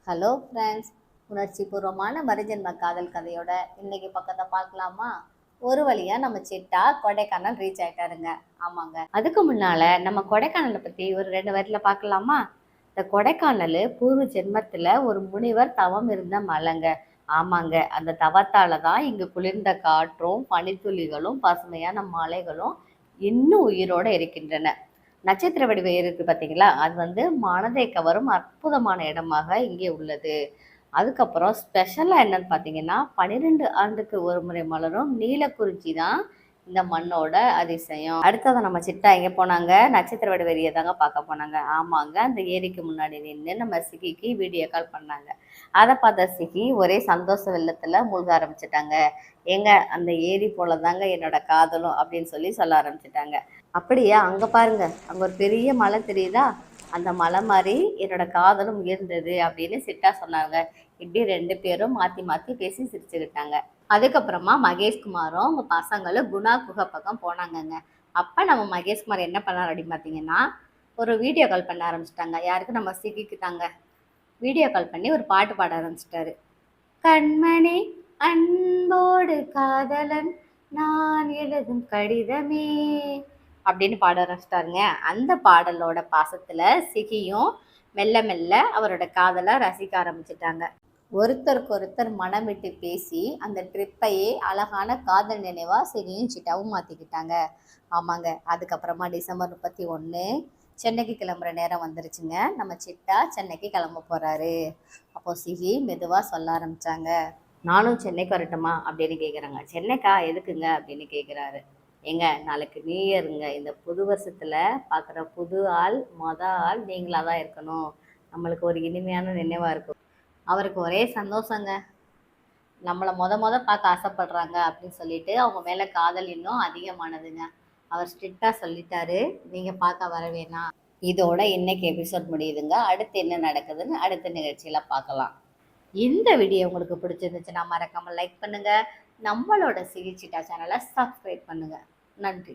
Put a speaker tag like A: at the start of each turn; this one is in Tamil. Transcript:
A: ஹலோ ஃப்ரெண்ட்ஸ், உணர்ச்சி பூர்வமான மறுஜென்ம காதல் கதையோட இன்னைக்கு பக்கத்தை பார்க்கலாமா? ஒரு வழியா நம்ம சிட்டா கொடைக்கானல் ரீச் ஆயிட்டாருங்க. ஆமாங்க, அதுக்கு முன்னால நம்ம கொடைக்கானலை பத்தி ஒரு 2 வரியில பார்க்கலாமா? இந்த கொடைக்கானல் பூர்வ ஜென்மத்துல ஒரு முனிவர் தவம் இருந்த மலைங்க. ஆமாங்க, அந்த தவத்தால தான் இங்கு குளிர்ந்த காற்றும் பனித்துளிகளும் பசுமையான மலைகளும் இன்னும் உயிரோட இருக்கின்றன. நட்சத்திர வடிவம் இருக்கு பார்த்தீங்களா? அது மனதை கவரும் அற்புதமான இடமாக இங்கே உள்ளது. அதுக்கப்புறம் ஸ்பெஷலா என்னன்னு பார்த்தீங்கன்னா, 12 ஆண்டுக்கு ஒரு முறை மலரும் நீலக்குறிஞ்சி தான் இந்த மண்ணோட அதிசயம். அடுத்தது நம்ம சிட்டா எங்கே போனாங்க? நட்சத்திர வடிவ ஏரியை தாங்க பார்க்க போனாங்க. ஆமாங்க, அந்த ஏரிக்கு முன்னாடி நின்று நம்ம சிகிக்கு வீடியோ கால் பண்ணாங்க. அதை பார்த்த சிகி ஒரே சந்தோஷ வெள்ளத்துல மூழ்க ஆரம்பிச்சிட்டாங்க. ஏங்க, அந்த ஏரி போல தாங்க என்னோட காதலும் அப்படின்னு சொல்ல ஆரம்பிச்சிட்டாங்க. அப்படியா? அங்க பாருங்க, அங்க ஒரு பெரிய மலை தெரியுதா? அந்த மலை மாதிரி என்னோட காதலும் உயர்ந்தது அப்படின்னு சிட்டா சொன்னாங்க. இப்படி 2 பேரும் மாத்தி மாத்தி பேசி சிரிச்சுக்கிட்டாங்க. அதுக்கப்புறமா மகேஷ்குமாரும் அவங்க பசங்களும் குணா குகை பக்கம் போனாங்கங்க. அப்ப நம்ம மகேஷ்குமார் என்ன பண்ணார் அப்படின்னு பார்த்தீங்கன்னா, ஒரு வீடியோ கால் பண்ண ஆரம்பிச்சிட்டாங்க. யாருக்கு? நம்ம சிகிக்கு தாங்க. வீடியோ கால் பண்ணி ஒரு பாட்டு பாட ஆரம்பிச்சிட்டாரு. கண்மணி அன்போடு காதலன் நான் எழுதும் கடிதமே அப்படின்னு பாட ஆரம்பிச்சிட்டாருங்க. அந்த பாடலோட பாசத்துல சிகியும் மெல்ல மெல்ல அவரோட காதலை ரசிக்க ஆரம்பிச்சிட்டாங்க. ஒருத்தருக்கு ஒருத்தர் மனம் விட்டு பேசி அந்த ட்ரிப்பையே அழகான காதல் நினைவா சிகியும் சிட்டாவும் மாத்திக்கிட்டாங்க. ஆமாங்க, அதுக்கப்புறமா டிசம்பர் 31 சென்னைக்கு கிளம்புற நேரம் வந்துருச்சுங்க. நம்ம சிட்டா சென்னைக்கு கிளம்ப போறாரு. அப்போ சிகி மெதுவா சொல்ல ஆரம்பிச்சாங்க, நானும் சென்னைக்கு வரட்டுமா அப்படின்னு கேட்குறாங்க. சென்னைக்கா? எதுக்குங்க அப்படின்னு கேட்குறாரு. ஏங்க, நாளைக்கு நியூ இயருங்க. இந்த புது வருஷத்துல பார்க்குற புது ஆள் ஆள் நீங்களாக தான் இருக்கணும். நம்மளுக்கு ஒரு இனிமையான நினைவாக இருக்கும். அவருக்கு ஒரே சந்தோஷங்க. நம்மளை பார்க்க ஆசைப்படுறாங்க அப்படின்னு சொல்லிட்டு அவங்க மேலே காதல் இன்னும் அதிகமானதுங்க. அவர் ஸ்ட்ரிக்டாக சொல்லிட்டாரு, நீங்கள் பார்க்க வர வேணாம். இதோட இன்னைக்கு எபிசோட் முடியுதுங்க. அடுத்து என்ன நடக்குதுன்னு அடுத்த நிகழ்ச்சியில் பார்க்கலாம். இந்த வீடியோ உங்களுக்கு பிடிச்சிருந்துச்சுன்னா மறக்காமல் லைக் பண்ணுங்கள். நம்மளோட சிகிச்சிட்டா சேனலை சப்ஸ்கிரைப் பண்ணுங்கள். நன்றி.